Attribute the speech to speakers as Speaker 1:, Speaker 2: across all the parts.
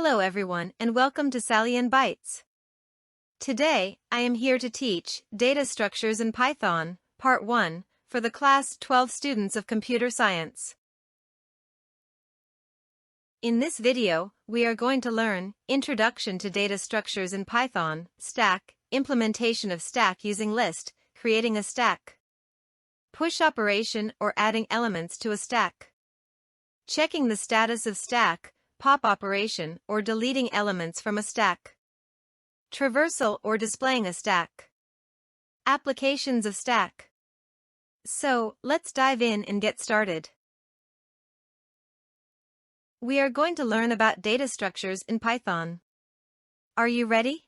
Speaker 1: Hello everyone and welcome to Sally and Bytes. Today, I am here to teach Data Structures in Python, Part 1, for the Class 12 students of Computer Science. In this video, we are going to learn Introduction to Data Structures in Python, Stack, implementation of stack using list, creating a stack, push operation or adding elements to a stack, checking the status of stack, pop operation or deleting elements from a stack, traversal or displaying a stack, applications of stack. So, let's dive in and get started. We are going to learn about data structures in Python. Are you ready?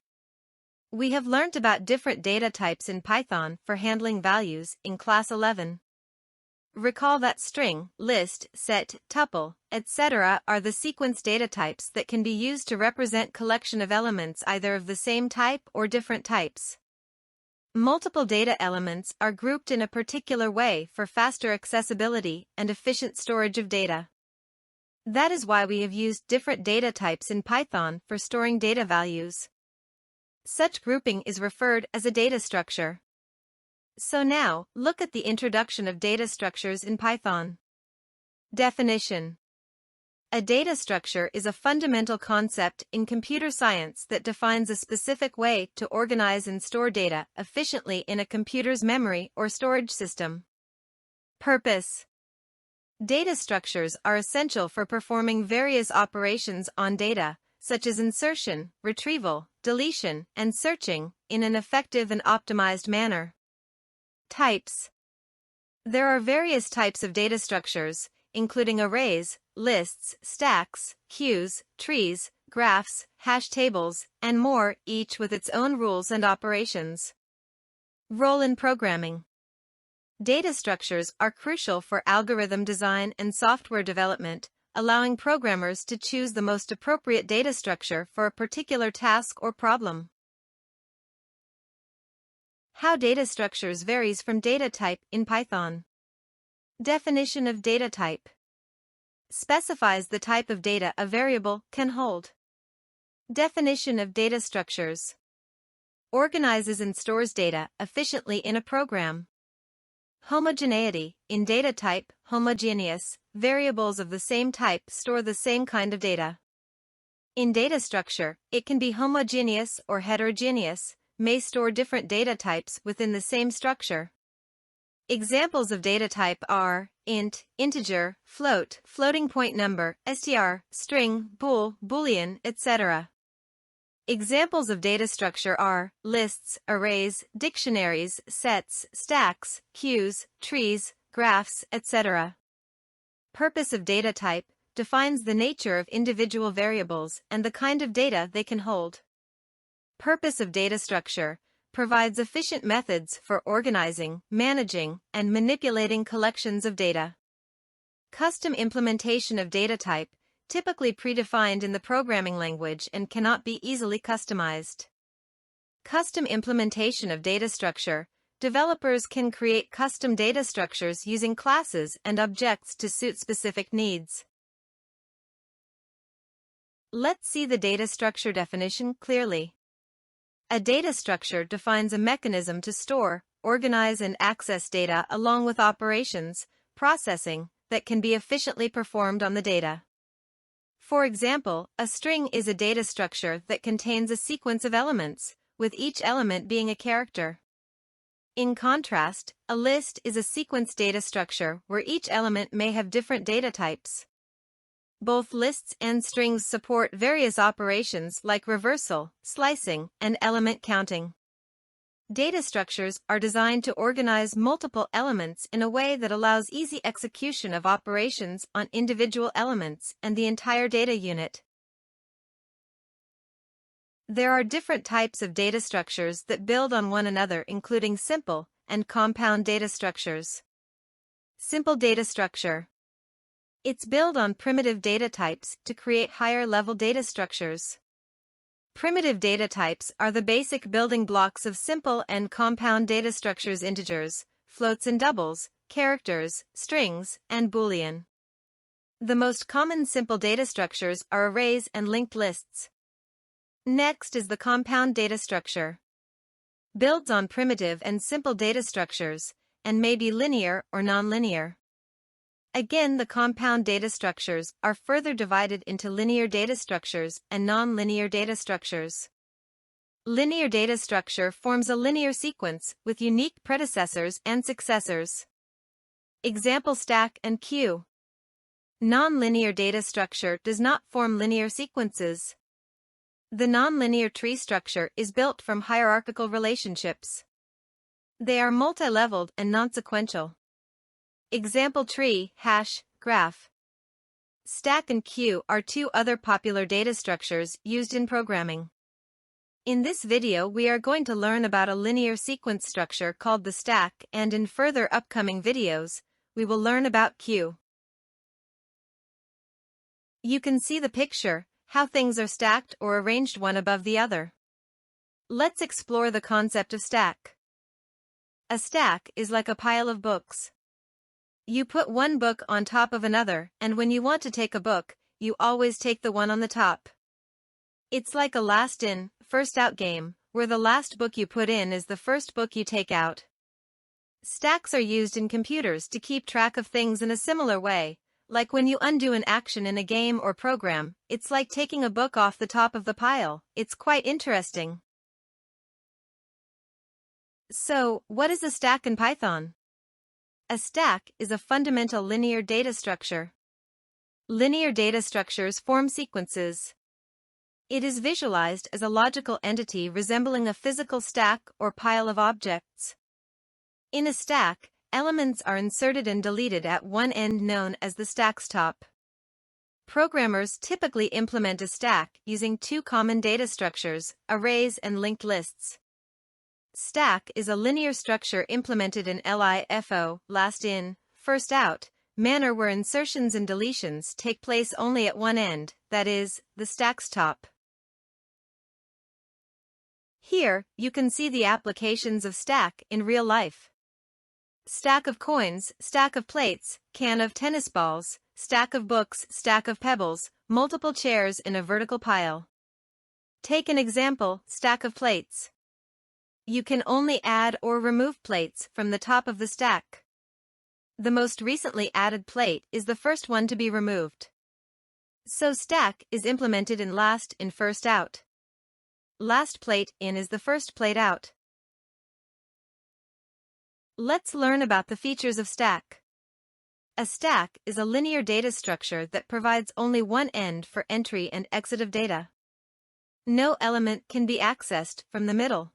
Speaker 1: We have learned about different data types in Python for handling values in Class 11. Recall that string, list, set, tuple, etc. are the sequence data types that can be used to represent collection of elements either of the same type or different types. Multiple data elements are grouped in a particular way for faster accessibility and efficient storage of data. That is why we have used different data types in Python for storing data values. Such grouping is referred as a data structure. So now, look at the introduction of data structures in Python. Definition. A data structure is a fundamental concept in computer science that defines a specific way to organize and store data efficiently in a computer's memory or storage system. Purpose. Data structures are essential for performing various operations on data, such as insertion, retrieval, deletion, and searching, in an effective and optimized manner. Types. There are various types of data structures, including arrays, lists, stacks, queues, trees, graphs, hash tables, and more, each with its own rules and operations. Role in programming. Data structures are crucial for algorithm design and software development, allowing programmers to choose the most appropriate data structure for a particular task or problem. How data structures varies from data type in Python. Definition of data type. Specifies the type of data a variable can hold. Definition of data structures. Organizes and stores data efficiently in a program. Homogeneity. In data type, homogeneous, variables of the same type store the same kind of data. In data structure, it can be homogeneous or heterogeneous, may store different data types within the same structure. Examples of data type are int, integer, float, floating point number, str, string, bool, boolean, etc. Examples of data structure are lists, arrays, dictionaries, sets, stacks, queues, trees, graphs, etc. Purpose of data type defines the nature of individual variables and the kind of data they can hold. Purpose of data structure provides efficient methods for organizing, managing, and manipulating collections of data. Custom implementation of data type, typically predefined in the programming language and cannot be easily customized. Custom implementation of data structure. Developers can create custom data structures using classes and objects to suit specific needs. Let's see the data structure definition clearly. A data structure defines a mechanism to store, organize and access data along with operations, processing, that can be efficiently performed on the data. For example, a string is a data structure that contains a sequence of elements, with each element being a character. In contrast, a list is a sequence data structure where each element may have different data types. Both lists and strings support various operations like reversal, slicing, and element counting. Data structures are designed to organize multiple elements in a way that allows easy execution of operations on individual elements and the entire data unit. There are different types of data structures that build on one another, including simple and compound data structures. Simple data structure. It's built on primitive data types to create higher-level data structures. Primitive data types are the basic building blocks of simple and compound data structures: integers, floats and doubles, characters, strings, and boolean. The most common simple data structures are arrays and linked lists. Next is the compound data structure. Builds on primitive and simple data structures, and may be linear or nonlinear. Again, the compound data structures are further divided into linear data structures and nonlinear data structures. Linear data structure forms a linear sequence with unique predecessors and successors. Example: stack and queue. Nonlinear data structure does not form linear sequences. The nonlinear tree structure is built from hierarchical relationships. They are multi-leveled and non-sequential. Example: tree, hash, graph. Stack and queue are two other popular data structures used in programming. In this video we are going to learn about a linear sequence structure called the stack, and in further upcoming videos, we will learn about queue. You can see the picture, how things are stacked or arranged one above the other. Let's explore the concept of stack. A stack is like a pile of books. You put one book on top of another, and when you want to take a book, you always take the one on the top. It's like a last in, first out game, where the last book you put in is the first book you take out. Stacks are used in computers to keep track of things in a similar way, like when you undo an action in a game or program, it's like taking a book off the top of the pile. It's quite interesting. So, what is a stack in Python? A stack is a fundamental linear data structure. Linear data structures form sequences. It is visualized as a logical entity resembling a physical stack or pile of objects. In a stack, elements are inserted and deleted at one end known as the stack's top. Programmers typically implement a stack using two common data structures, arrays and linked lists. Stack is a linear structure implemented in LIFO, last in, first out, manner where insertions and deletions take place only at one end, that is, the stack's top. Here, you can see the applications of stack in real life. Stack of coins, stack of plates, can of tennis balls, stack of books, stack of pebbles, multiple chairs in a vertical pile. Take an example: stack of plates. You can only add or remove plates from the top of the stack. The most recently added plate is the first one to be removed. So stack is implemented in last in first out. Last plate in is the first plate out. Let's learn about the features of stack. A stack is a linear data structure that provides only one end for entry and exit of data. No element can be accessed from the middle.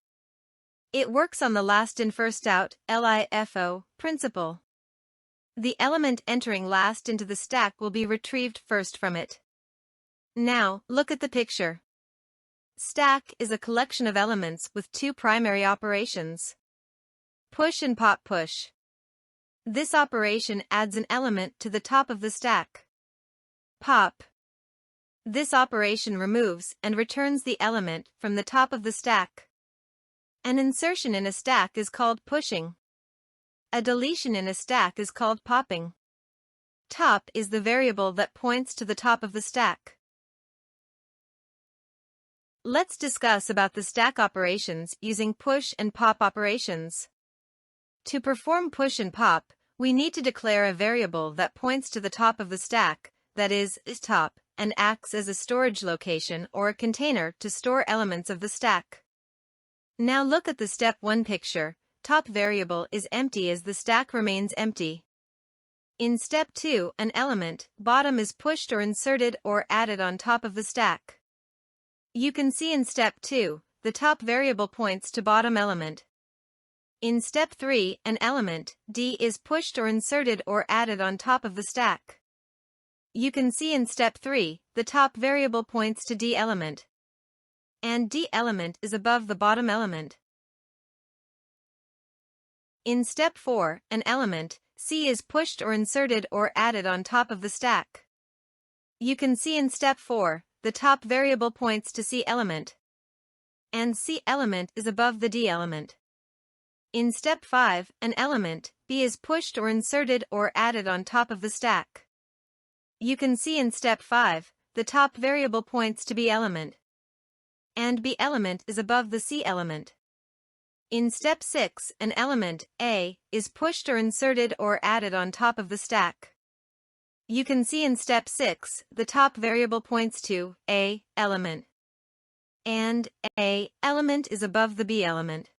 Speaker 1: It works on the last in first out (LIFO) principle. The element entering last into the stack will be retrieved first from it. Now, look at the picture. Stack is a collection of elements with two primary operations: push and pop push. This operation adds an element to the top of the stack. Pop. This operation removes and returns the element from the top of the stack. An insertion in a stack is called pushing. A deletion in a stack is called popping. Top is the variable that points to the top of the stack. Let's discuss about the stack operations using push and pop operations. To perform push and pop, we need to declare a variable that points to the top of the stack, that is top, and acts as a storage location or a container to store elements of the stack. Now look at the step 1 picture. Top variable is empty as the stack remains empty. In step 2, an element, bottom, is pushed or inserted or added on top of the stack. You can see in step 2, the top variable points to bottom element. In step 3, an element, D, is pushed or inserted or added on top of the stack. You can see in step 3, the top variable points to D element. And D element is above the bottom element. In step 4, an element, C, is pushed or inserted or added on top of the stack. You can see in step 4, the top variable points to C element. And C element is above the D element. In step 5, an element, B, is pushed or inserted or added on top of the stack. You can see in step 5, the top variable points to B element, and B element is above the C element. In step 6, an element, A, is pushed or inserted or added on top of the stack. You can see in step 6, the top variable points to A element, and A element is above the B element.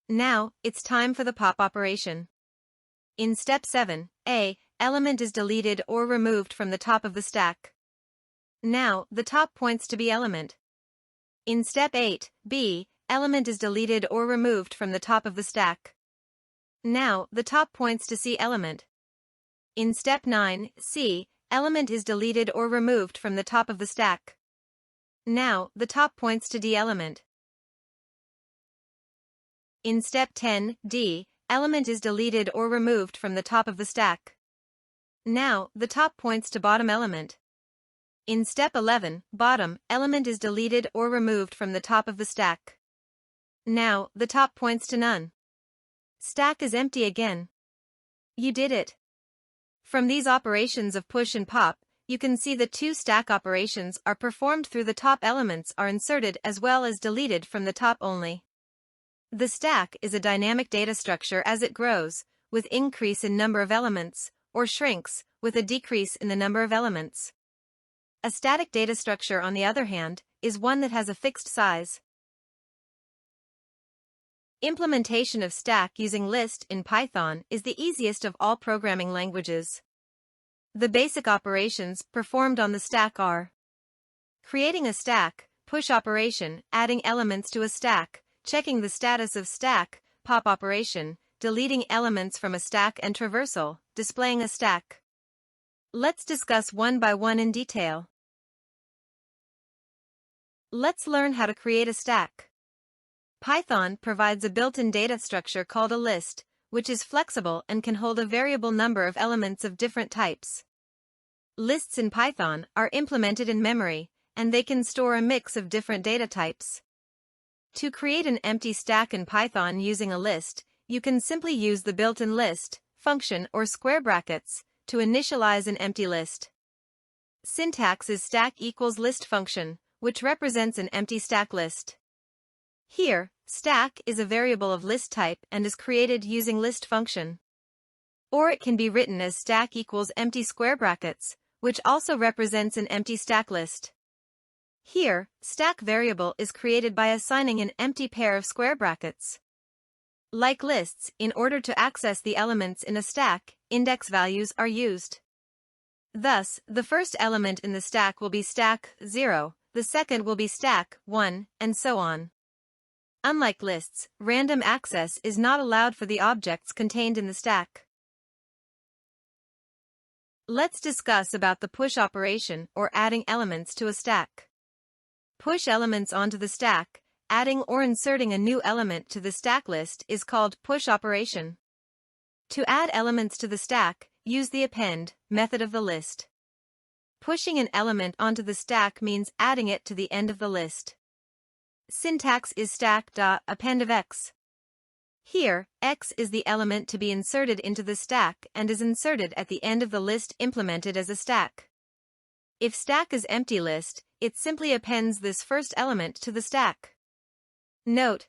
Speaker 1: Now, it's time for the pop operation. In step 7, A element is deleted or removed from the top of the stack. Now, the top points to B element. In step 8, B element is deleted or removed from the top of the stack. Now, the top points to C element. In step 9, C element is deleted or removed from the top of the stack. Now, the top points to D element. In step 10, D element is deleted or removed from the top of the stack. Now, the top points to bottom element. In step 11, bottom element is deleted or removed from the top of the stack. Now, the top points to none. Stack is empty again. You did it. From these operations of push and pop, you can see the two stack operations are performed through the top elements are inserted as well as deleted from the top only. The stack is a dynamic data structure as it grows, with increase in number of elements, or shrinks, with a decrease in the number of elements. A static data structure, on the other hand, is one that has a fixed size. Implementation of stack using list in Python is the easiest of all programming languages. The basic operations performed on the stack are creating a stack, push operation, adding elements to a stack, checking the status of stack, pop operation, deleting elements from a stack, and traversal, displaying a stack. Let's discuss one by one in detail. Let's learn how to create a stack. Python provides a built-in data structure called a list, which is flexible and can hold a variable number of elements of different types. Lists in Python are implemented in memory, and they can store a mix of different data types. To create an empty stack in Python using a list, you can simply use the built-in list function or square brackets to initialize an empty list. Syntax is stack equals list function, which represents an empty stack list. Here, stack is a variable of list type and is created using list function. Or it can be written as stack equals empty square brackets, which also represents an empty stack list. Here, stack variable is created by assigning an empty pair of square brackets. Like lists, in order to access the elements in a stack, index values are used. Thus, the first element in the stack will be stack 0, the second will be stack 1, and so on. Unlike lists, random access is not allowed for the objects contained in the stack. Let's discuss about the push operation or adding elements to a stack. Push elements onto the stack, adding or inserting a new element to the stack list is called push operation. To add elements to the stack, use the append method of the list. Pushing an element onto the stack means adding it to the end of the list. Syntax is stack.append of x. Here, x is the element to be inserted into the stack and is inserted at the end of the list implemented as a stack. If stack is empty list, it simply appends this first element to the stack. Note: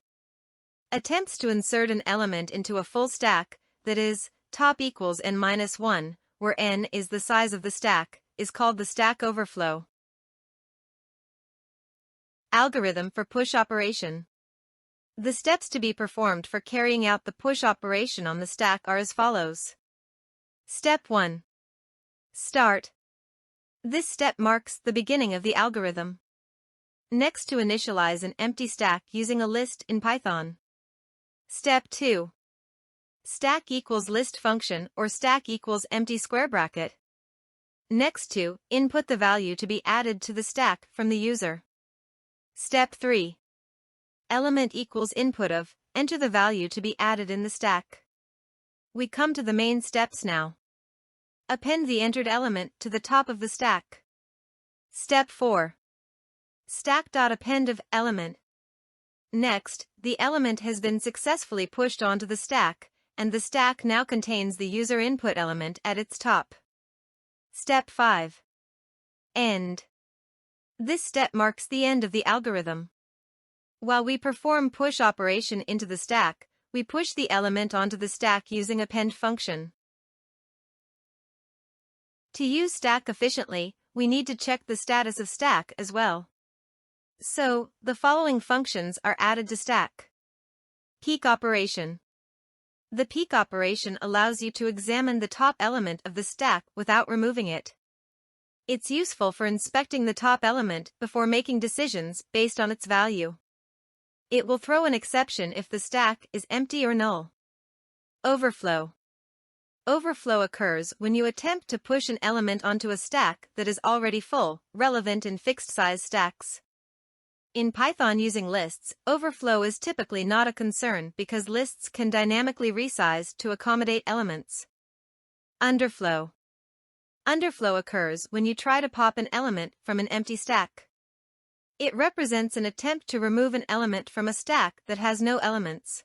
Speaker 1: attempts to insert an element into a full stack, that is, top equals n-1, where n is the size of the stack, is called the stack overflow. Algorithm for push operation. The steps to be performed for carrying out the push operation on the stack are as follows. Step 1. Start. This step marks the beginning of the algorithm. Next, to initialize an empty stack using a list in Python. Step 2. Stack equals list function or stack equals empty square bracket. Next, to input the value to be added to the stack from the user. Step 3. Element equals input of, enter the value to be added in the stack. We come to the main steps now. Append the entered element to the top of the stack. Step 4. Stack.append of element. Next, the element has been successfully pushed onto the stack, and the stack now contains the user input element at its top. Step 5. End. This step marks the end of the algorithm. While we perform push operation into the stack, we push the element onto the stack using append function. To use stack efficiently, we need to check the status of stack as well. So, the following functions are added to stack. Peek operation. The peek operation allows you to examine the top element of the stack without removing it. It's useful for inspecting the top element before making decisions based on its value. It will throw an exception if the stack is empty or null. Overflow. Overflow occurs when you attempt to push an element onto a stack that is already full, relevant in fixed-size stacks. In Python using lists, overflow is typically not a concern because lists can dynamically resize to accommodate elements. Underflow. Underflow occurs when you try to pop an element from an empty stack. It represents an attempt to remove an element from a stack that has no elements.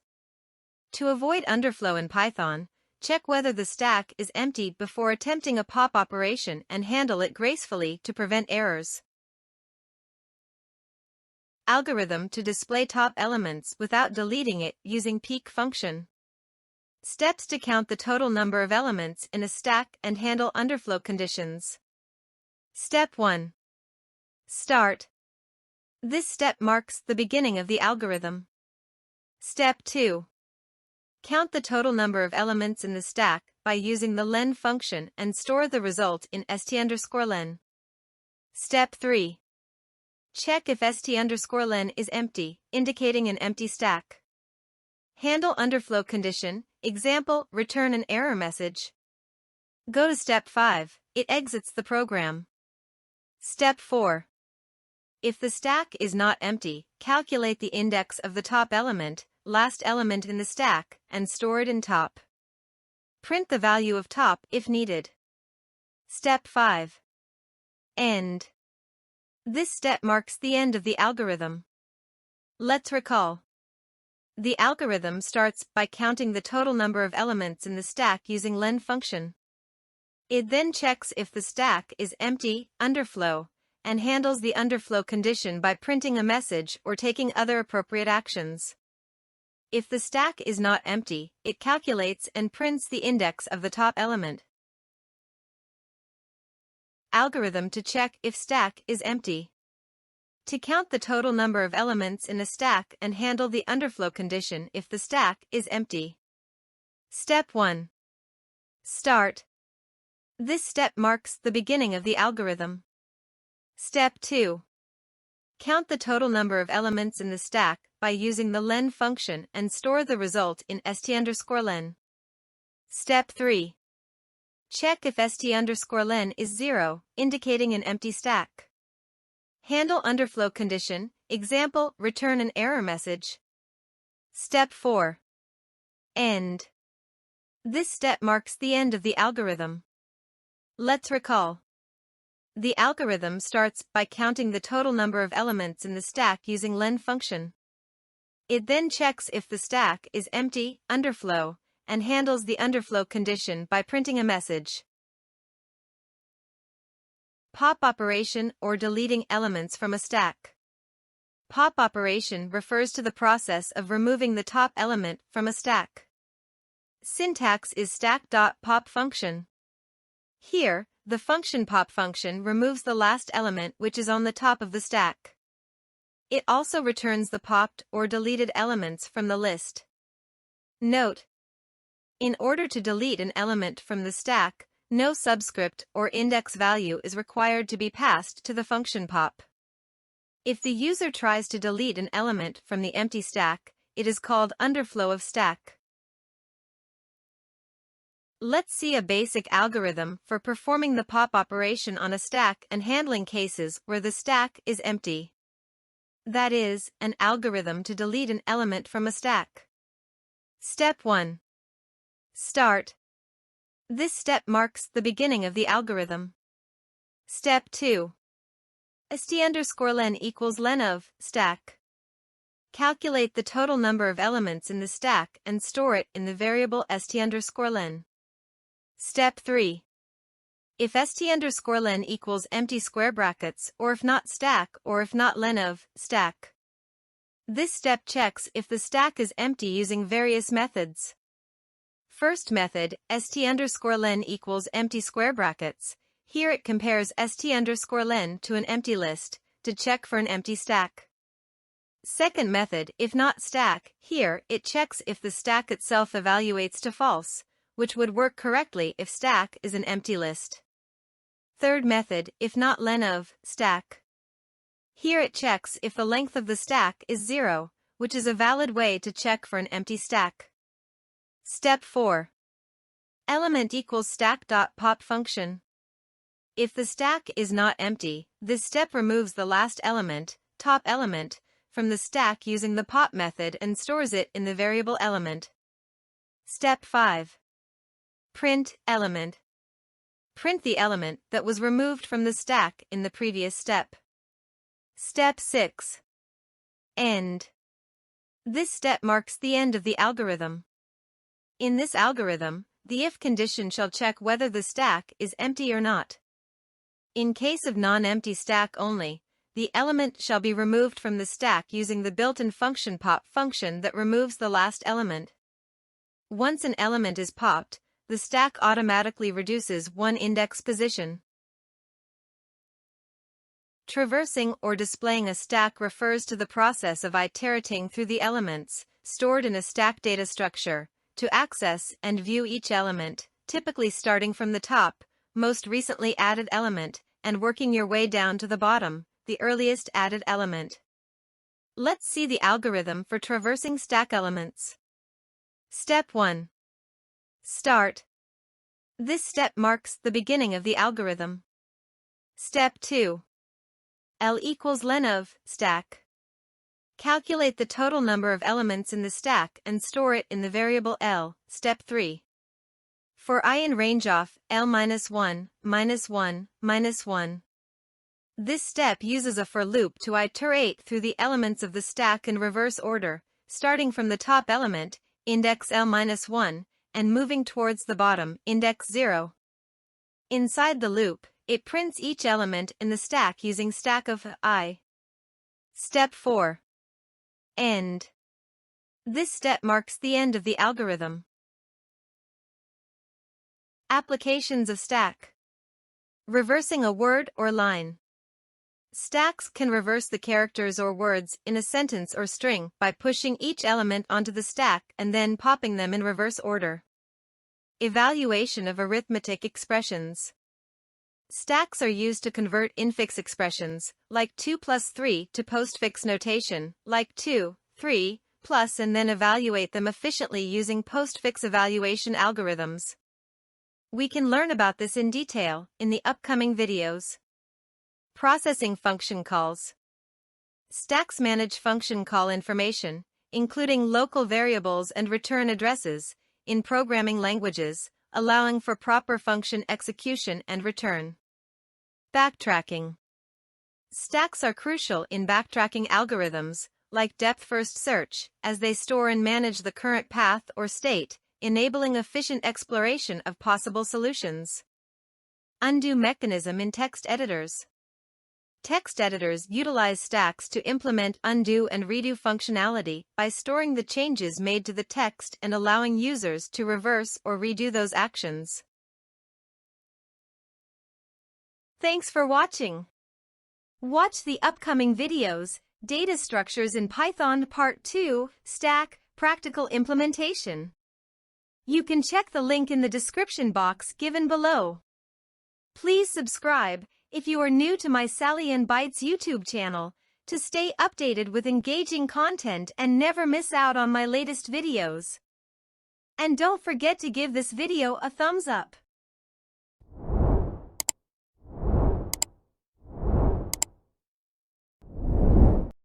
Speaker 1: To avoid underflow in Python, check whether the stack is empty before attempting a pop operation and handle it gracefully to prevent errors. Algorithm to display top elements without deleting it using peek function. Steps to count the total number of elements in a stack and handle underflow conditions. Step 1. Start. This step marks the beginning of the algorithm. Step 2. Count the total number of elements in the stack by using the len function and store the result in st_len. Step 3. Check if st_len is empty, indicating an empty stack. Handle underflow condition, example, return an error message. Go to step 5, it exits the program. Step 4. If the stack is not empty, calculate the index of the top element, last element in the stack, and store it in top. Print the value of top if needed. Step 5. End. This step marks the end of the algorithm. Let's recall. The algorithm starts by counting the total number of elements in the stack using len function. It then checks if the stack is empty, underflow, and handles the underflow condition by printing a message or taking other appropriate actions. If the stack is not empty, it calculates and prints the index of the top element. Algorithm to check if stack is empty. To count the total number of elements in a stack and handle the underflow condition if the stack is empty. Step 1. Start. This step marks the beginning of the algorithm. Step 2. Count the total number of elements in the stack by using the len function and store the result in st_len. Step 3. Check if st_len is 0, indicating an empty stack. Handle underflow condition, example, return an error message. Step 4. End. This step marks the end of the algorithm. Let's recall. The algorithm starts by counting the total number of elements in the stack using len function. It then checks if the stack is empty, underflow, and handles the underflow condition by printing a message. Pop operation or deleting elements from a stack. Pop operation refers to the process of removing the top element from a stack. Syntax is stack.pop function. Here, the function pop function removes the last element which is on the top of the stack. It also returns the popped or deleted elements from the list. Note: in order to delete an element from the stack, no subscript or index value is required to be passed to the function pop. If the user tries to delete an element from the empty stack, it is called underflow of stack. Let's see a basic algorithm for performing the pop operation on a stack and handling cases where the stack is empty. That is, an algorithm to delete an element from a stack. Step 1. Start. This step marks the beginning of the algorithm. Step 2. st_len equals len of stack. Calculate the total number of elements in the stack and store it in the variable st_len. Step 3. If st_len equals empty square brackets, or if not stack, or if not len of stack. This step checks if the stack is empty using various methods. First method, st_len equals empty square brackets. Here it compares st_len to an empty list to check for an empty stack. Second method, if not stack, here it checks if the stack itself evaluates to false, which would work correctly if stack is an empty list. Third method, if not len of stack. Here it checks if the length of the stack is 0, which is a valid way to check for an empty stack. Step 4. Element equals stack.pop function. If the stack is not empty, this step removes the last element, top element, from the stack using the pop method and stores it in the variable element. Step 5. Print element. Print the element that was removed from the stack in the previous step. Step 6. End. This step marks the end of the algorithm. In this algorithm, the if condition shall check whether the stack is empty or not. In case of non-empty stack only, the element shall be removed from the stack using the built-in function pop function that removes the last element. Once an element is popped, the stack automatically reduces one index position. Traversing or displaying a stack refers to the process of iterating through the elements stored in a stack data structure to access and view each element, typically starting from the top, most recently added element, and working your way down to the bottom, the earliest added element. Let's see the algorithm for traversing stack elements. Step 1. Start. This step marks the beginning of the algorithm. Step 2. L equals len of stack. Calculate the total number of elements in the stack and store it in the variable L. Step 3. For I in range of L-1, -1, -1. This step uses a for loop to iterate through the elements of the stack in reverse order, starting from the top element, index L-1, and moving towards the bottom, index 0. Inside the loop, it prints each element in the stack using stack of I. Step 4. End. This step marks the end of the algorithm. Applications of stack. Reversing a word or line. Stacks can reverse the characters or words in a sentence or string by pushing each element onto the stack and then popping them in reverse order. Evaluation of arithmetic expressions. Stacks are used to convert infix expressions, like 2 plus 3, to postfix notation, like 2, 3, plus, and then evaluate them efficiently using postfix evaluation algorithms. We can learn about this in detail in the upcoming videos. Processing function calls. Stacks manage function call information, including local variables and return addresses, in programming languages, allowing for proper function execution and return. Backtracking. Stacks are crucial in backtracking algorithms, like depth-first search, as they store and manage the current path or state, enabling efficient exploration of possible solutions. Undo mechanism in text editors. Text editors utilize stacks to implement undo and redo functionality by storing the changes made to the text and allowing users to reverse or redo those actions. Thanks for watching. Watch the upcoming videos, Data Structures in Python Part 2, Stack, Practical Implementation. You can check the link in the description box given below. Please subscribe if you are new to my Sally and Bytes YouTube channel to stay updated with engaging content and never miss out on my latest videos. And don't forget to give this video a thumbs up.